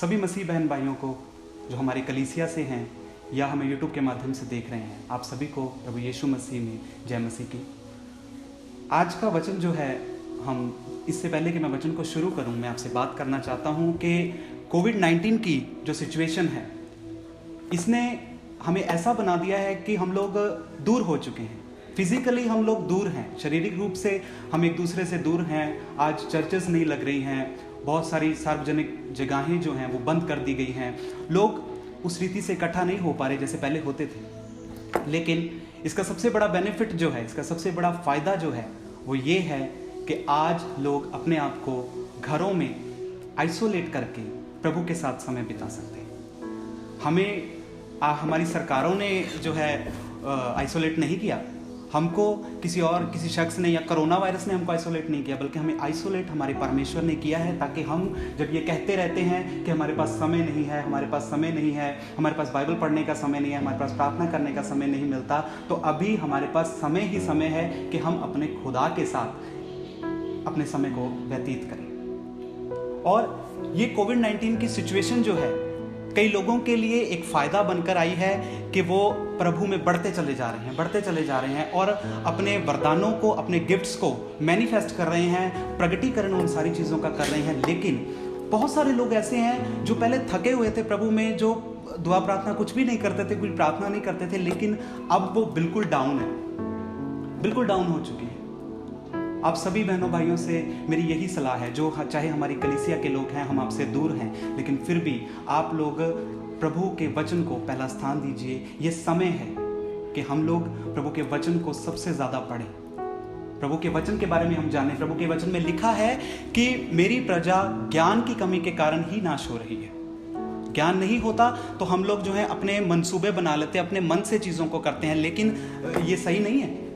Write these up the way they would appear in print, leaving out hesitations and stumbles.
सभी मसीह बहन भाइयों को जो हमारी कलीसिया से हैं या हमें यूट्यूब के माध्यम से देख रहे हैं, आप सभी को प्रभु यीशु मसीह में जय मसीह की। आज का वचन जो है, हम इससे पहले कि मैं वचन को शुरू करूं, मैं आपसे बात करना चाहता हूं कि कोविड-19 की जो सिचुएशन है, इसने हमें ऐसा बना दिया है कि हम लोग दूर हो चुके हैं। फिजिकली हम लोग दूर हैं, शारीरिक रूप से हम एक दूसरे से दूर हैं। आज चर्चेस नहीं लग रही हैं, बहुत सारी सार्वजनिक जगहें जो हैं वो बंद कर दी गई हैं। लोग उस रीति से इकट्ठा नहीं हो पा रहे जैसे पहले होते थे। लेकिन इसका सबसे बड़ा बेनिफिट जो है, इसका सबसे बड़ा फ़ायदा जो है वो ये है कि आज लोग अपने आप को घरों में आइसोलेट करके प्रभु के साथ समय बिता सकते हैं। हमारी सरकारों ने जो है आइसोलेट नहीं किया हमको, किसी शख्स ने या कोरोना वायरस ने हमको आइसोलेट नहीं किया, बल्कि हमें आइसोलेट हमारे परमेश्वर ने किया है, ताकि हम जब ये कहते रहते हैं कि हमारे पास समय नहीं है, हमारे पास समय नहीं है, हमारे पास बाइबल पढ़ने का समय नहीं है, हमारे पास प्रार्थना करने का समय नहीं मिलता, तो अभी हमारे पास समय ही समय है कि हम अपने खुदा के साथ अपने समय को व्यतीत करें। और ये कोविड-19 की सिचुएशन जो है, कई लोगों के लिए एक फ़ायदा बनकर आई है कि वो प्रभु में बढ़ते चले जा रहे हैं और अपने वरदानों को, अपने गिफ्ट्स को मैनिफेस्ट कर रहे हैं, प्रगटीकरण उन सारी चीज़ों का कर रहे हैं। लेकिन बहुत सारे लोग ऐसे हैं जो पहले थके हुए थे प्रभु में, जो दुआ प्रार्थना कुछ भी नहीं करते थे, कोई प्रार्थना नहीं करते थे, लेकिन अब वो बिल्कुल डाउन हो चुके हैं। आप सभी बहनों भाइयों से मेरी यही सलाह है, जो चाहे हमारी कलीसिया के लोग हैं, हम आपसे दूर हैं, लेकिन फिर भी आप लोग प्रभु के वचन को पहला स्थान दीजिए। ये समय है कि हम लोग प्रभु के वचन को सबसे ज़्यादा पढ़ें, प्रभु के वचन के बारे में हम जानें। प्रभु के वचन में लिखा है कि मेरी प्रजा ज्ञान की कमी के कारण ही नाश हो रही है। ज्ञान नहीं होता तो हम लोग जो है अपने मंसूबे बना लेते हैं, अपने मन से चीज़ों को करते हैं, लेकिन ये सही नहीं है।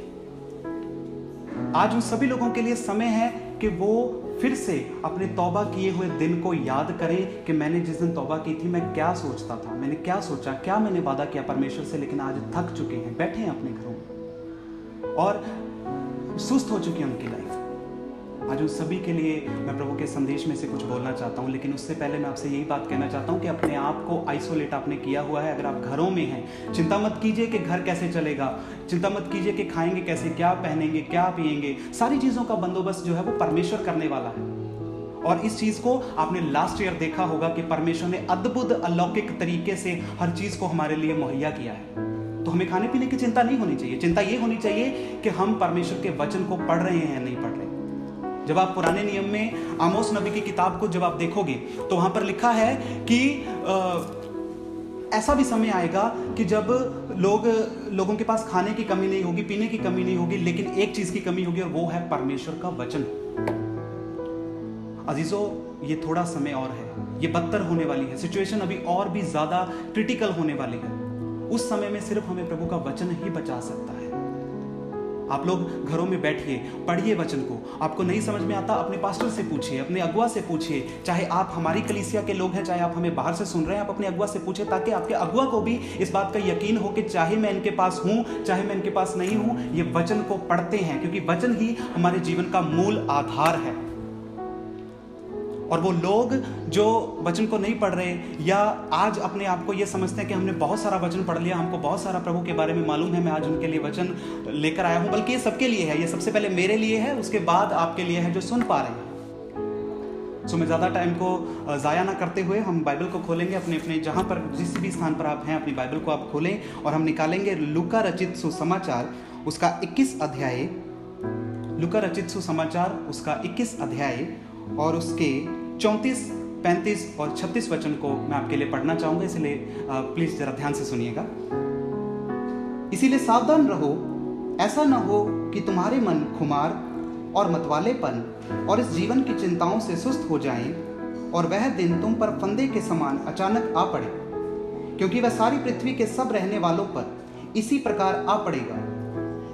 आज उन सभी लोगों के लिए समय है कि वो फिर से अपने तौबा किए हुए दिन को याद करें कि मैंने जिस दिन तौबा की थी, मैं क्या सोचता था, मैंने क्या सोचा, क्या मैंने वादा किया परमेश्वर से, लेकिन आज थक चुके हैं, बैठे हैं अपने घरों में और सुस्त हो चुकी है उनकी लाइफ। आज उन सभी के लिए मैं प्रभु के संदेश में से कुछ बोलना चाहता हूँ, लेकिन उससे पहले मैं आपसे यही बात कहना चाहता हूँ कि अपने आप को आइसोलेट आपने किया हुआ है। अगर आप घरों में हैं, चिंता मत कीजिए कि घर कैसे चलेगा, चिंता मत कीजिए कि खाएंगे कैसे, क्या पहनेंगे, क्या पिएंगे। सारी चीज़ों का बंदोबस्त जो है वो परमेश्वर करने वाला है। और इस चीज़ को आपने लास्ट ईयर देखा होगा कि परमेश्वर ने अद्भुत अलौकिक तरीके से हर चीज़ को हमारे लिए मुहैया किया है। तो हमें खाने पीने की चिंता नहीं होनी चाहिए। चिंता ये होनी चाहिए कि हम परमेश्वर के वचन को पढ़ रहे हैं या नहीं पढ़ रहे। जब आप पुराने नियम में आमोस नबी की किताब को जब आप देखोगे तो वहां पर लिखा है कि ऐसा भी समय आएगा कि जब लोगों के पास खाने की कमी नहीं होगी, पीने की कमी नहीं होगी, लेकिन एक चीज की कमी होगी और वो है परमेश्वर का वचन। अजीजों, ये थोड़ा समय और है, ये बदतर होने वाली है, सिचुएशन अभी और भी ज्यादा क्रिटिकल होने वाली है। उस समय में सिर्फ हमें प्रभु का वचन ही बचा सकता है। आप लोग घरों में बैठिए, पढ़िए वचन को। आपको नहीं समझ में आता, अपने पास्टर से पूछिए, अपने अगुआ से पूछिए। चाहे आप हमारी कलीसिया के लोग हैं, चाहे आप हमें बाहर से सुन रहे हैं, आप अपने अगुआ से पूछिए, ताकि आपके अगुआ को भी इस बात का यकीन हो कि चाहे मैं इनके पास हूं, चाहे मैं इनके पास नहीं हूं, ये वचन को पढ़ते हैं, क्योंकि वचन ही हमारे जीवन का मूल आधार है। और वो लोग जो वचन को नहीं पढ़ रहे या आज अपने आप को ये समझते हैं कि हमने बहुत सारा वचन पढ़ लिया, हमको बहुत सारा प्रभु के बारे में मालूम है, मैं आज उनके लिए वचन लेकर आया हूं, बल्कि ये सबके लिए है। ये सबसे पहले मेरे लिए है, उसके बाद आपके लिए है जो सुन पा रहे हैं। सो मैं ज़्यादा टाइम को ज़ाया ना करते हुए हम बाइबल को खोलेंगे, अपने जहाँ पर जिस भी स्थान पर आप हैं अपनी बाइबल को आप खोलें और हम निकालेंगे लूका रचित सुसमाचार उसका 21 अध्याय, लूका रचित सुसमाचार उसका 21 अध्याय और उसके 34, 35 और 36 वचन को मैं आपके लिए पढ़ना चाहूंगा, इसलिए प्लीज जरा ध्यान से सुनिएगा। इसीलिए सावधान रहो, ऐसा न हो कि तुम्हारे मन खुमार और मतवालेपन और इस जीवन की चिंताओं से सुस्त हो जाएं और वह दिन तुम पर फंदे के समान अचानक आ पड़े, क्योंकि वह सारी पृथ्वी के सब रहने वालों पर इसी प्रकार आ पड़ेगा।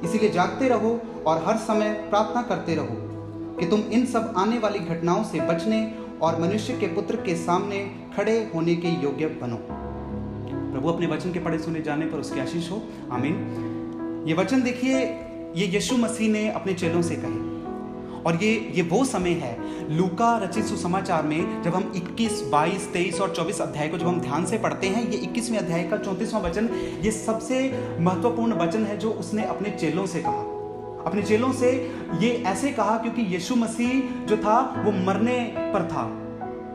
इसीलिए जागते रहो और हर समय प्रार्थना करते रहो कि तुम इन सब आने वाली घटनाओं से बचने और मनुष्य के पुत्र के सामने खड़े होने के योग्य बनो। प्रभु अपने वचन के पढ़े सुने जाने पर उसकी आशीष हो, आमीन। ये वचन देखिए, ये यीशु मसीह ने अपने चेलों से कहे और ये वो समय है लूका रचित सुसमाचार में, जब हम 21, 22, 23 और 24 अध्याय को जब हम ध्यान से पढ़ते हैं, ये 21वें अध्याय का 34वां वचन ये सबसे महत्वपूर्ण वचन है जो उसने अपने चेलों से कहा। अपने चेलों से ये ऐसे कहा क्योंकि यीशु मसीह जो था वो मरने पर था,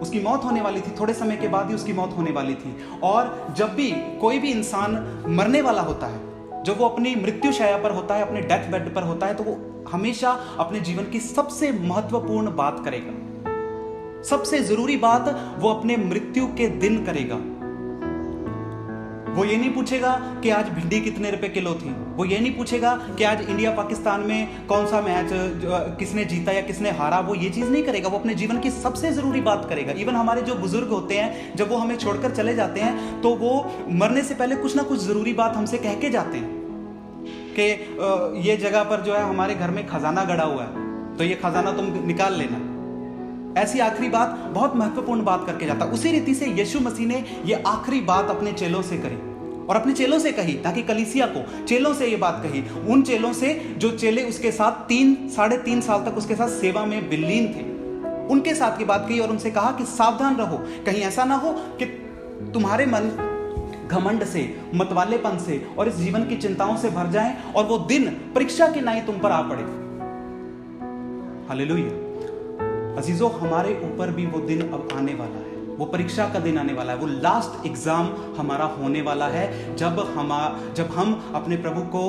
उसकी मौत होने वाली थी, थोड़े समय के बाद ही उसकी मौत होने वाली थी। और जब भी कोई भी इंसान मरने वाला होता है, जब वो अपनी मृत्यु शैया पर होता है, अपने डेथ बेड पर होता है, तो वो हमेशा अपने जीवन की सबसे महत्वपूर्ण बात करेगा, सबसे जरूरी बात वो अपने मृत्यु के दिन करेगा। वो ये नहीं पूछेगा कि आज भिंडी कितने रुपए किलो थी, वो ये नहीं पूछेगा कि आज इंडिया पाकिस्तान में कौन सा मैच किसने जीता या किसने हारा, वो ये चीज नहीं करेगा। वो अपने जीवन की सबसे जरूरी बात करेगा। इवन हमारे जो बुजुर्ग होते हैं, जब वो हमें छोड़कर चले जाते हैं तो वो मरने से पहले कुछ ना कुछ जरूरी बात हमसे कह के जाते हैं कि ये जगह पर जो है हमारे घर में खजाना गड़ा हुआ है, तो ये खजाना तुम निकाल लेना। ऐसी आखिरी बात, बहुत महत्वपूर्ण बात करके जाता। उसी रीति से यीशु मसीह ने ये आखिरी बात अपने चेलों से करी और अपने चेलों से कही, ताकि कलीसिया को चेलों से ये बात कही, उन चेलों से जो चेले उसके साथ 3-3.5 साल तक उसके साथ सेवा में विलीन थे, उनके साथ की बात कही और उनसे कहा कि सावधान रहो, कहीं ऐसा ना हो कि तुम्हारे मन घमंड से, मतवालेपन से और इस जीवन की चिंताओं से भर जाएं और वो दिन परीक्षा की नाई तुम पर आ पड़े। हालेलुया। अजीजों, हमारे ऊपर भी वो दिन अब आने वाला है, वो परीक्षा का दिन आने वाला है, वो लास्ट एग्जाम हमारा होने वाला है। जब हम अपने प्रभु को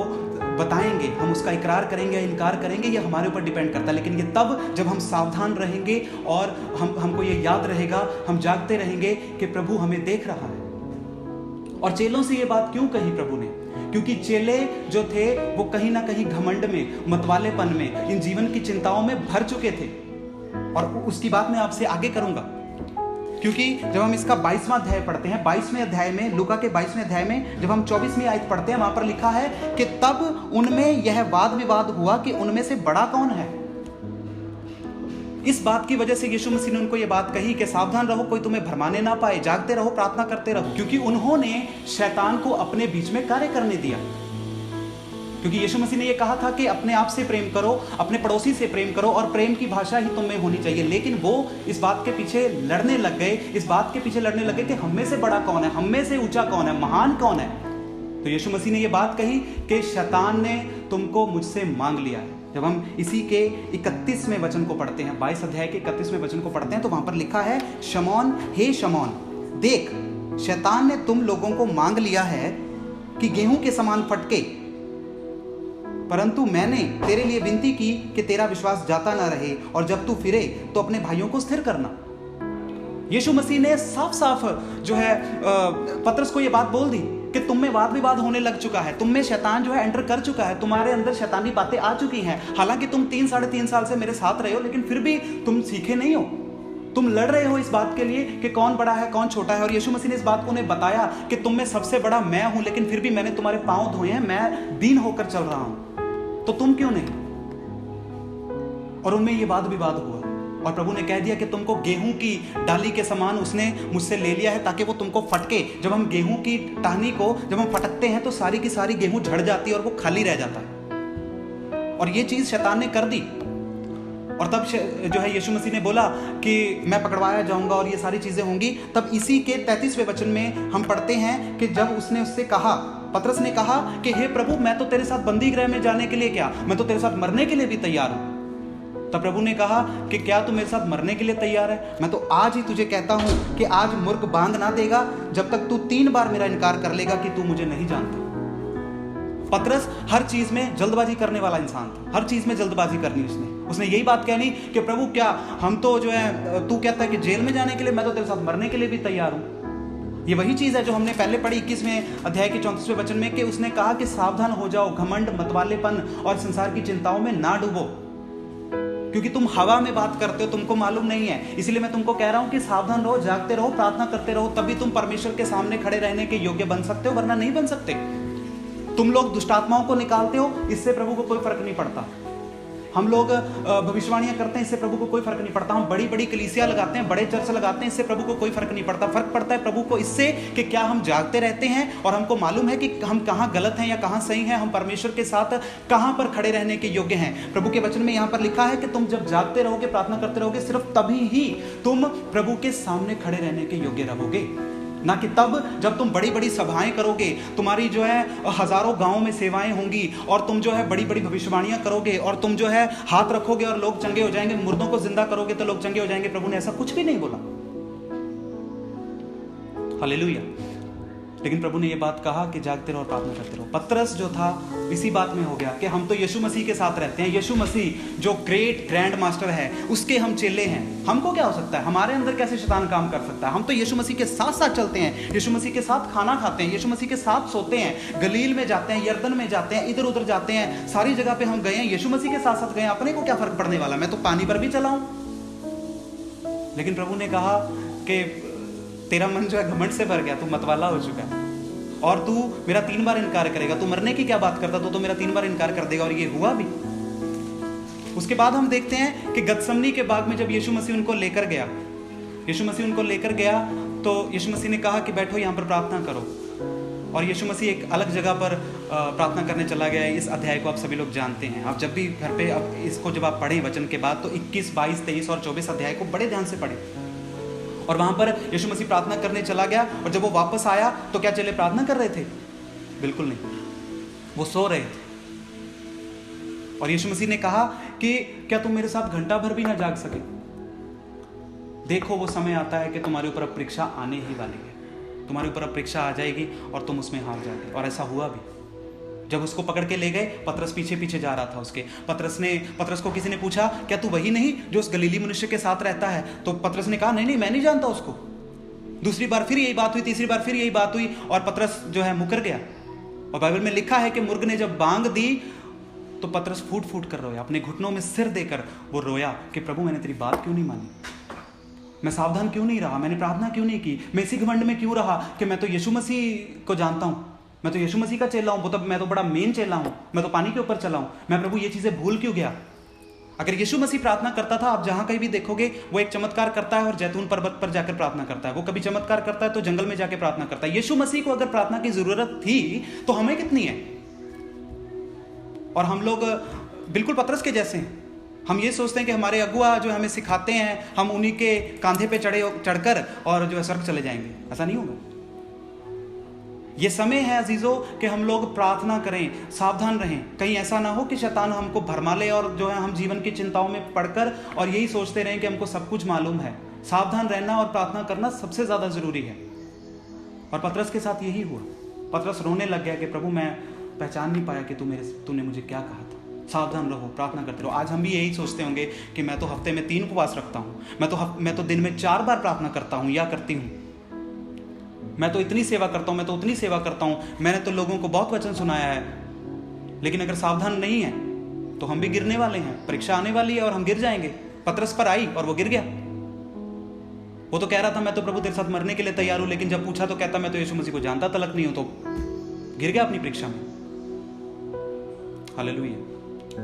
बताएंगे, हम उसका इकरार करेंगे, इनकार करेंगे, ये हमारे ऊपर डिपेंड करता है। लेकिन ये तब जब हम सावधान रहेंगे और हमको ये याद रहेगा, हम जागते रहेंगे कि प्रभु हमें देख रहा है। और चेलों से ये बात क्यों कही प्रभु ने? क्योंकि चेले जो थे वो कहीं ना कहीं घमंड में, मतवालेपन में, इन जीवन की चिंताओं में भर चुके थे। और उसकी बात मैं आपसे आगे करूंगा, क्योंकि जब हम इसका 22वां अध्याय पढ़ते हैं, 22वें अध्याय में, लूका के 22वें अध्याय में जब हम 24वीं आयत पढ़ते हैं, वहां पर लिखा है कि तब उनमें यह वाद विवाद हुआ कि उनमें से बड़ा कौन है। इस बात की वजह से यीशु मसीह ने उनको यह बात कही कि सावधान रहो, कोई तुम्हें भरमाने ना पाए, जागते रहो, प्रार्थना करते रहो, क्योंकि उन्होंने शैतान को अपने बीच में कार्य करने दिया। क्योंकि यीशु मसीह ने यह कहा था कि अपने आप से प्रेम करो, अपने पड़ोसी से प्रेम करो और प्रेम की भाषा ही तुम में होनी चाहिए। लेकिन वो इस बात के पीछे लड़ने लग गए, इस बात के पीछे लड़ने लगे कि हम में से बड़ा कौन है, हम में से ऊंचा कौन है, महान कौन है। तो यीशु मसीह ने यह बात कही कि शैतान ने तुमको मुझसे मांग लिया है। जब हम इसी के 31वें वचन को पढ़ते हैं, 22 अध्याय के 31वें वचन को पढ़ते हैं, तो वहां पर लिखा है, शमौन, हे शमौन, देख शैतान ने तुम लोगों को मांग लिया है कि गेहूं के समान फटके, परंतु मैंने तेरे लिए विनती की कि तेरा विश्वास जाता ना रहे, और जब तू फिरे तो अपने भाइयों को स्थिर करना। यीशु मसीह ने साफ साफ जो है पतरस को यह बात बोल दी कि तुम में वाद विवाद होने लग चुका है, तुम में शैतान जो है एंटर कर चुका है, तुम्हारे अंदर शैतानी बातें आ चुकी हैं। हालांकि तुम 3-3.5 साल से मेरे साथ रहे हो, लेकिन फिर भी तुम सीखे नहीं हो, तुम लड़ रहे हो इस बात के लिए कि कौन बड़ा है कौन छोटा है। और यीशु मसीह ने इस बात को उन्हें बताया कि तुम में सबसे बड़ा मैं हूं, लेकिन फिर भी मैंने तुम्हारे पांव धोए हैं, मैं दीन होकर चल रहा हूं, तो तुम क्यों नहीं। और उनमें यह वाद विवाद हुआ और प्रभु ने कह दिया कि तुमको गेहूं की डाली के समान उसने मुझसे ले लिया है, ताकि वो तुमको फटके। जब हम गेहूं की टहनी को जब हम फटकते हैं तो सारी की सारी गेहूं झड़ जाती है और वो खाली रह जाता है। और ये चीज शैतान ने कर दी। और तब जो है यीशु मसीह ने बोला कि मैं पकड़वाया जाऊंगा और ये सारी चीजें होंगी। तब इसी के 33वें वचन में हम पढ़ते हैं कि जब उसने उससे कहा, पतरस ने कहा कि हे प्रभु, मैं तो तेरे साथ बंदी गृह में जाने के लिए क्या, मैं तो तेरे साथ मरने के लिए भी तैयार हूं। तब प्रभु ने कहा कि क्या तू मेरे साथ मरने के लिए तैयार है? मैं तो आज ही तुझे कहता हूं कि आज मूर्ख बांध ना देगा जब तक तू 3 बार मेरा इनकार कर लेगा कि तू मुझे नहीं जानता। पतरस हर चीज में जल्दबाजी करने वाला इंसान था, हर चीज में जल्दबाजी करनी उसने यही बात कहनी कि प्रभु, क्या हम तो जो है, तू कहता है कि जेल में जाने के लिए, मैं तो तेरे साथ मरने के लिए भी तैयार हूं। ये वही चीज है जो हमने पहले पढ़ी 21वें अध्याय के 34वें वचन में, कि उसने कहा कि सावधान हो जाओ, घमंड, मतवालेपन और संसार की चिंताओं में ना डूबो, क्योंकि तुम हवा में बात करते हो, तुमको मालूम नहीं है। इसलिए मैं तुमको कह रहा हूं कि सावधान रहो, जागते रहो, प्रार्थना करते रहो, तभी तुम परमेश्वर के सामने खड़े रहने के योग्य बन सकते हो, वरना नहीं बन सकते। तुम लोग दुष्टात्माओं को निकालते हो, इससे प्रभु को कोई फर्क नहीं पड़ता। हम लोग भविष्यवाणियां करते हैं, इससे प्रभु को कोई फर्क नहीं पड़ता। हम बड़ी बड़ी कलीसिया लगाते हैं, बड़े चर्च लगाते हैं, इससे प्रभु को कोई फर्क नहीं पड़ता। फर्क पड़ता है प्रभु को इससे कि क्या हम जागते रहते हैं और हमको मालूम है कि हम कहाँ गलत हैं या कहाँ सही हैं, हम परमेश्वर के साथ कहाँ पर खड़े रहने के योग्य हैं। प्रभु के वचन में यहाँ पर लिखा है कि तुम जब जागते रहोगे, प्रार्थना करते रहोगे, सिर्फ तभी ही तुम प्रभु के सामने खड़े रहने के योग्य रहोगे, ना कि तब जब तुम बड़ी बड़ी सभाएं करोगे, तुम्हारी जो है हजारों गांवों में सेवाएं होंगी और तुम जो है बड़ी बड़ी भविष्यवाणियां करोगे और तुम जो है हाथ रखोगे और लोग चंगे हो जाएंगे, मुर्दों को जिंदा करोगे तो लोग चंगे हो जाएंगे। प्रभु ने ऐसा कुछ भी नहीं बोला। हालेलुया। लेकिन प्रभु ने यह बात कहा कि जागते रहो और प्रार्थना करते रहो। पतरस जो था इसी बात में हो गया कि हम तो यीशु मसीह के साथ रहते हैं, यीशु मसीह जो ग्रेट ग्रैंड मास्टर है उसके हम चेले हैं, हमको क्या हो सकता है, हमारे अंदर कैसे शैतान काम कर सकता है। हम तो यीशु मसीह के साथ साथ चलते हैं, यीशु मसीह के साथ खाना खाते हैं, यीशु मसीह के साथ सोते हैं, गलील में जाते हैं, यर्दन में जाते हैं, इधर उधर जाते हैं, सारी जगह पे हम गए हैं, यीशु मसीह के साथ साथ गए हैं। अपने को क्या फर्क पड़ने वाला, मैं तो पानी पर भी चला हूं। लेकिन प्रभु ने कहा कि तेरा मन जो है घमंड से भर गया, तू मतवाला हो चुका है और तू मेरा 3 बार इनकार करेगा। तू मरने की क्या बात करता, तो मेरा 3 बार इनकार कर देगा। और ये हुआ भी। उसके बाद हम देखते हैं कि गतसमनी के बाग में जब यीशु मसीह उनको लेकर गया, तो यीशु मसीह ने कहा कि बैठो यहाँ पर प्रार्थना करो। और यीशु मसीह एक अलग जगह पर प्रार्थना करने चला गया। इस अध्याय को आप सभी लोग जानते हैं। आप जब भी घर पे अब इसको जब आप पढ़ें वचन के बाद, तो 21, 22, 23 और 24 अध्याय को बड़े ध्यान से पढ़ें। और वहां पर यीशु मसीह प्रार्थना करने चला गया और जब वो वापस आया तो क्या चेले प्रार्थना कर रहे थे? बिल्कुल नहीं, वो सो रहे थे। और यीशु मसीह ने कहा कि क्या तुम मेरे साथ घंटा भर भी ना जाग सके? देखो वो समय आता है कि तुम्हारे ऊपर अब परीक्षा आने ही वाली है, तुम्हारे ऊपर अब परीक्षा आ जाएगी और तुम उसमें हार जाओगे। और ऐसा हुआ भी। जब उसको पकड़ के ले गए, पतरस पीछे पीछे जा रहा था उसके। पतरस को किसी ने पूछा, क्या तू वही नहीं जो उस गलीली मनुष्य के साथ रहता है? तो पतरस ने कहा, नहीं मैं नहीं जानता उसको। दूसरी बार फिर यही बात हुई, तीसरी बार फिर यही बात हुई और पतरस जो है मुकर गया। और बाइबल में लिखा है कि मुर्ग ने जब बांग दी तो पतरस फूट फूट कर रोया, अपने घुटनों में सिर देकर वो रोया कि प्रभु मैंने तेरी बात क्यों नहीं मानी, मैं सावधान क्यों नहीं रहा, मैंने प्रार्थना क्यों नहीं की, मैं इसी घमंड में क्यों रहा कि मैं तो यीशु मसीह को जानता हूं, मैं तो यीशु मसीह का चेला हूं, मैं तो बड़ा मेन चेला हूं, मैं तो पानी के ऊपर चला हूं, मैं प्रभु ये चीजें भूल क्यों गया। अगर यीशु मसीह प्रार्थना करता था, आप जहां कहीं भी देखोगे वो एक चमत्कार करता है और जैतून पर्वत पर जाकर प्रार्थना करता है। वो कभी चमत्कार करता है तो जंगल में जाकर प्रार्थना करता है। यीशु मसीह को अगर प्रार्थना की जरूरत थी तो हमें कितनी है। और हम लोग बिल्कुल पतरस के जैसे हैं। हम ये सोचते हैं कि हमारे अगुआ जो हमें सिखाते हैं, हम उन्हीं के कांधे पे चढ़कर और जो है स्वर्ग चले जाएंगे। ऐसा नहीं होगा। ये समय है अजीजों कि हम लोग प्रार्थना करें, सावधान रहें, कहीं ऐसा ना हो कि शैतान हमको भरमा ले और जो है हम जीवन की चिंताओं में पड़कर और यही सोचते रहें कि हमको सब कुछ मालूम है। सावधान रहना और प्रार्थना करना सबसे ज्यादा जरूरी है। और पतरस के साथ यही हुआ। पतरस रोने लग गया कि प्रभु मैं पहचान नहीं पाया कि तूने मुझे क्या कहा था। सावधान रहो, प्रार्थना करते रहो। आज हम भी यही सोचते होंगे कि मैं तो हफ्ते में 3 उपवास रखता हूँ, मैं तो दिन में 4 बार प्रार्थना करता हूँ या करती हूँ, मैं तो इतनी सेवा करता हूँ, मैं तो उतनी सेवा करता हूँ, मैंने तो लोगों को बहुत वचन सुनाया है। लेकिन अगर सावधान नहीं है तो हम भी गिरने वाले हैं। परीक्षा आने वाली है और हम गिर जाएंगे। पतरस पर आई और वो गिर गया। वो तो कह रहा था मैं तो प्रभु तेरे साथ मरने के लिए तैयार हूं, लेकिन जब पूछा तो कहता मैं तो यीशु मसीह को जानता तलक नहीं हूं, तो गिर गया अपनी परीक्षा में। हालेलुया।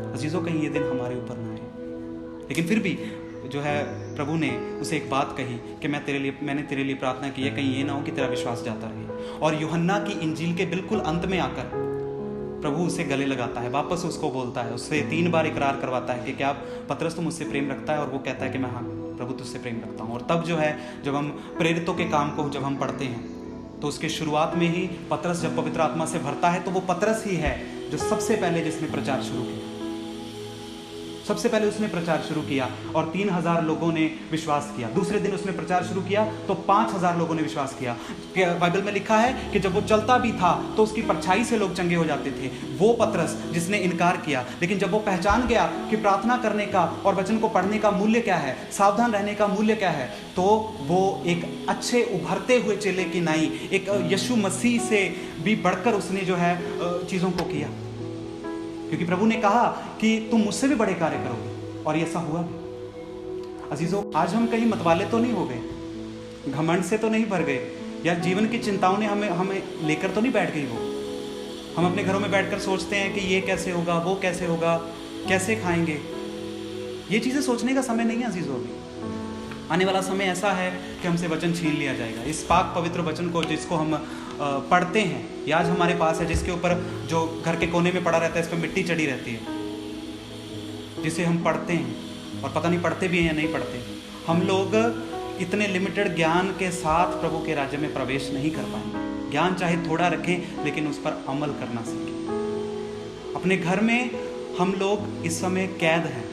अजीजों, कहीं ये दिन हमारे ऊपर ना आए। लेकिन फिर भी जो है प्रभु ने उसे एक बात कही कि मैंने तेरे लिए प्रार्थना की है, कहीं ये ना हो कि तेरा विश्वास जाता रहे। और यूहन्ना की इंजील के बिल्कुल अंत में आकर प्रभु उसे गले लगाता है, वापस उसको बोलता है, उससे 3 बार इकरार करवाता है कि क्या पतरस तुम मुझसे प्रेम रखता है? और वो कहता है कि मैं हाँ प्रभु तुझसे प्रेम रखता हूँ। और तब जो है जब हम प्रेरितों के काम को जब हम पढ़ते हैं तो उसके शुरुआत में ही पतरस जब पवित्र आत्मा से भरता है तो वो पतरस ही है जो सबसे पहले जिसने प्रचार शुरू किया। सबसे पहले उसने प्रचार शुरू किया और 3000 लोगों ने विश्वास किया। दूसरे दिन उसने प्रचार शुरू किया तो 5000 लोगों ने विश्वास किया। बाइबल में लिखा है कि जब वो चलता भी था तो उसकी परछाई से लोग चंगे हो जाते थे। वो पतरस जिसने इनकार किया, लेकिन जब वो पहचान गया कि प्रार्थना करने का और वचन को पढ़ने का मूल्य क्या है, सावधान रहने का मूल्य क्या है, तो वो एक अच्छे उभरते हुए चेले की नाई, एक यीशु मसीह से भी बढ़कर उसने जो है चीज़ों को किया। क्योंकि प्रभु ने कहा कि तुम मुझसे भी बड़े कार्य करोगे, और ऐसा हुआ भी। अजीजों, आज हम कहीं मतवाले तो नहीं हो गए, घमंड से तो नहीं भर गए, या जीवन की चिंताओं ने हमें लेकर तो नहीं बैठ गई। वो हम अपने घरों में बैठकर सोचते हैं कि ये कैसे होगा, वो कैसे होगा, कैसे खाएंगे, ये चीज़ें सोचने का समय नहीं है अजीजों। अभी आने वाला समय ऐसा है कि हमसे वचन छीन लिया जाएगा। इस पाक पवित्र वचन को जिसको हम पढ़ते हैं, ये आज हमारे पास है, जिसके ऊपर जो घर के कोने में पड़ा रहता है, इस पर मिट्टी चढ़ी रहती है, जिसे हम पढ़ते हैं और पता नहीं पढ़ते भी हैं या नहीं पढ़ते। हम लोग इतने लिमिटेड ज्ञान के साथ प्रभु के राज्य में प्रवेश नहीं कर पाएंगे। ज्ञान चाहे थोड़ा रखें, लेकिन उस पर अमल करना सीखें। अपने घर में हम लोग इस समय कैद हैं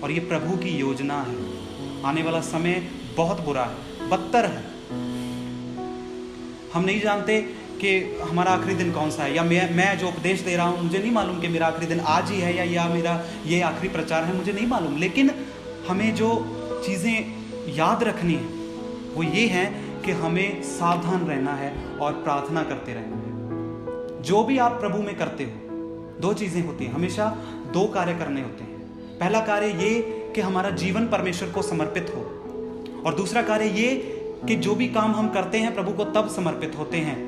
और ये प्रभु की योजना है। आने वाला समय बहुत बुरा है, बदतर है। हम नहीं जानते कि हमारा आखिरी दिन कौन सा है, या मैं जो उपदेश दे रहा हूँ मुझे नहीं मालूम कि मेरा आखिरी दिन आज ही है या मेरा ये आखिरी प्रचार है, मुझे नहीं मालूम। लेकिन हमें जो चीज़ें याद रखनी है वो ये है कि हमें सावधान रहना है और प्रार्थना करते रहना है। जो भी आप प्रभु में करते हो, दो चीज़ें होती हैं, हमेशा दो कार्य करने होते हैं। पहला कार्य ये कि हमारा जीवन परमेश्वर को समर्पित हो, और दूसरा कार्य ये कि जो भी काम हम करते हैं प्रभु को तब समर्पित होते हैं।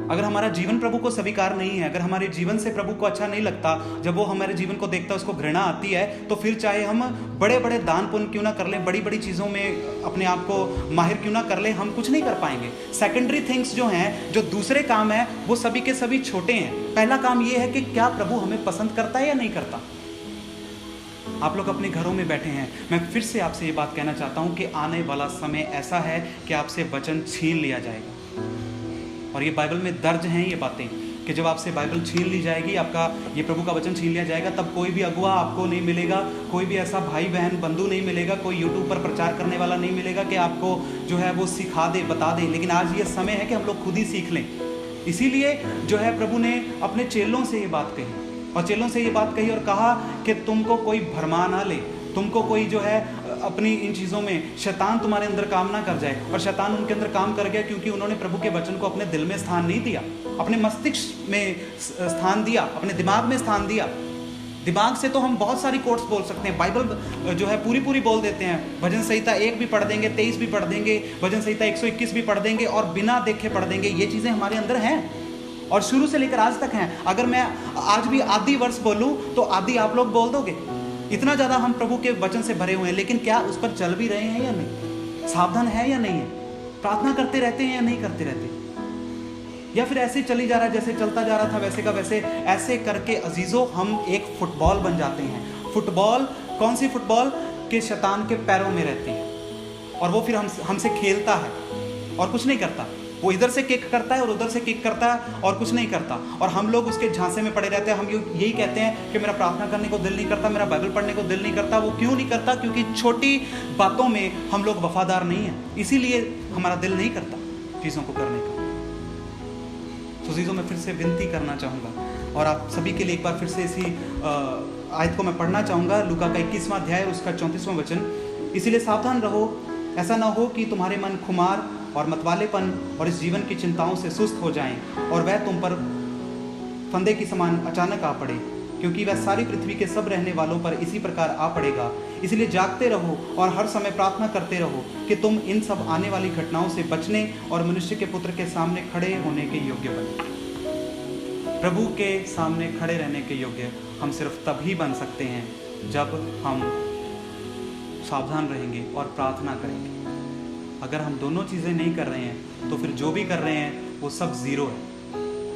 अगर हमारा जीवन प्रभु को स्वीकार नहीं है, अगर हमारे जीवन से प्रभु को अच्छा नहीं लगता, जब वो हमारे जीवन को देखता है उसको घृणा आती है, तो फिर चाहे हम बड़े बड़े दान पुण्य क्यों ना कर लें, बड़ी बड़ी चीज़ों में अपने आप को माहिर क्यों ना कर लें, हम कुछ नहीं कर पाएंगे। सेकेंडरी थिंग्स जो हैं, जो दूसरे काम हैं, वो सभी के सभी छोटे हैं। पहला काम ये है कि क्या प्रभु हमें पसंद करता है या नहीं करता। आप लोग अपने घरों में बैठे हैं, मैं फिर से आपसे ये बात कहना चाहता हूँ कि आने वाला समय ऐसा है कि आपसे वचन छीन लिया जाएगा। और ये बाइबल में दर्ज हैं ये बातें कि जब आपसे बाइबल छीन ली जाएगी, आपका ये प्रभु का वचन छीन लिया जाएगा, तब कोई भी अगुआ आपको नहीं मिलेगा, कोई भी ऐसा भाई बहन बंधु नहीं मिलेगा, कोई यूट्यूब पर प्रचार करने वाला नहीं मिलेगा कि आपको जो है वो सिखा दे, बता दे। लेकिन आज ये समय है कि हम लोग खुद ही सीख लें। इसीलिए जो है प्रभु ने अपने चेलों से ये बात कही, और चेलों से ये बात कही और कहा कि तुमको कोई भरमा ना ले, तुमको कोई जो है अपनी इन चीज़ों में शैतान तुम्हारे अंदर काम ना कर जाए। और शैतान उनके अंदर काम कर गया क्योंकि उन्होंने प्रभु के वचन को अपने दिल में स्थान नहीं दिया, अपने मस्तिष्क में स्थान दिया, अपने दिमाग में स्थान दिया। दिमाग से तो हम बहुत सारी कोट्स बोल सकते हैं, बाइबल जो है पूरी बोल देते हैं। भजन संहिता 1 भी पढ़ देंगे, 23 भी पढ़ देंगे, भजन संहिता 121 भी पढ़ देंगे और बिना देखे पढ़ देंगे। ये चीज़ें हमारे अंदर हैं और शुरू से लेकर आज तक हैं। अगर मैं आज भी आधी वर्ष बोलूँ तो आधी आप लोग बोल दोगे। इतना ज़्यादा हम प्रभु के वचन से भरे हुए हैं, लेकिन क्या उस पर चल भी रहे हैं या नहीं, सावधान है या नहीं है, प्रार्थना करते रहते हैं या नहीं करते रहते, या फिर ऐसे चली जा रहा है जैसे चलता जा रहा था वैसे का वैसे। ऐसे करके अजीजों हम एक फुटबॉल बन जाते हैं। फुटबॉल, कौन सी फुटबॉल के शैतान के पैरों में रहती है, और वो फिर हमसे खेलता है और कुछ नहीं करता। वो इधर से किक करता है और उधर से किक करता है और कुछ नहीं करता, और हम लोग उसके झांसे में पड़े रहते हैं। हम यही कहते हैं कि मेरा प्रार्थना करने को दिल नहीं करता, मेरा बाइबल पढ़ने को दिल नहीं करता। वो क्यों नहीं करता? क्योंकि छोटी बातों में हम लोग वफादार नहीं हैं, इसीलिए हमारा दिल नहीं करता चीज़ों को करने का। तो चीज़ों में फिर से विनती करना चाहूँगा और आप सभी के लिए एक बार फिर से इसी आयत को मैं पढ़ना चाहूँगा, लूका का 21वां अध्याय उसका 34वां वचन। इसीलिए सावधान रहो, ऐसा ना हो कि तुम्हारे मन खुमार और मतवालेपन और इस जीवन की चिंताओं से सुस्त हो जाएं और वह तुम पर फंदे की समान अचानक आ पड़े, क्योंकि वह सारी पृथ्वी के सब रहने वालों पर इसी प्रकार आ पड़ेगा। इसलिए जागते रहो और हर समय प्रार्थना करते रहो कि तुम इन सब आने वाली घटनाओं से बचने और मनुष्य के पुत्र के सामने खड़े होने के योग्य बने। प्रभु के सामने खड़े रहने के योग्य हम सिर्फ तभी बन सकते हैं जब हम सावधान रहेंगे और प्रार्थना करेंगे। अगर हम दोनों चीज़ें नहीं कर रहे हैं तो फिर जो भी कर रहे हैं वो सब ज़ीरो है,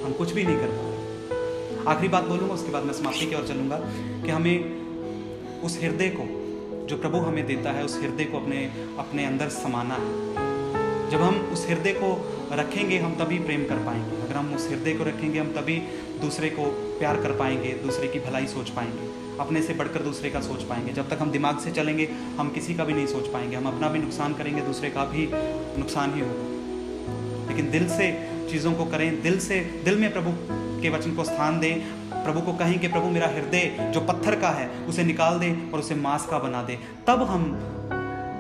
हम कुछ भी नहीं कर पा रहे। आखिरी बात बोलूँगा, उसके बाद मैं समाप्ति की ओर चलूँगा कि हमें उस हृदय को जो प्रभु हमें देता है, उस हृदय को अपने अंदर समाना है। जब हम उस हृदय को रखेंगे हम तभी प्रेम कर पाएंगे। अगर हम उस हृदय को रखेंगे हम तभी दूसरे को प्यार कर पाएंगे, दूसरे की भलाई सोच पाएंगे, अपने से बढ़कर दूसरे का सोच पाएंगे। जब तक हम दिमाग से चलेंगे हम किसी का भी नहीं सोच पाएंगे, हम अपना भी नुकसान करेंगे, दूसरे का भी नुकसान ही होगा। लेकिन दिल से चीज़ों को करें, दिल में प्रभु के वचन को स्थान दें, प्रभु को कहें कि प्रभु मेरा हृदय जो पत्थर का है उसे निकाल दे और उसे मांस का बना दे, तब हम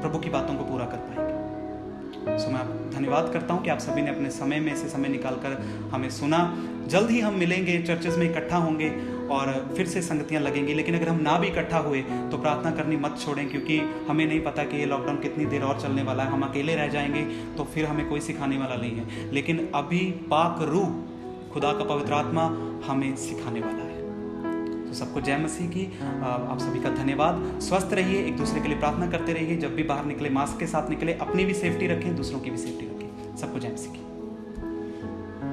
प्रभु की बातों को पूरा कर पाएंगे। सो मैं धन्यवाद करता हूँ कि आप सभी ने अपने समय में से समय निकालकर हमें सुना। जल्द ही हम मिलेंगे, चर्चेज में इकट्ठा होंगे और फिर से संगतियाँ लगेंगी। लेकिन अगर हम ना भी इकट्ठा हुए तो प्रार्थना करनी मत छोड़ें, क्योंकि हमें नहीं पता कि ये लॉकडाउन कितनी देर और चलने वाला है। हम अकेले रह जाएंगे तो फिर हमें कोई सिखाने वाला नहीं है, लेकिन अभी पाक रूह खुदा का पवित्र आत्मा हमें सिखाने वाला है। तो सबको जय मसीह की। आप सभी का धन्यवाद। स्वस्थ रहिए, एक दूसरे के लिए प्रार्थना करते रहिए। जब भी बाहर निकले मास्क के साथ निकले, अपनी भी सेफ्टी रखें, दूसरों की भी सेफ्टी रखें। सबको जय मसीह की।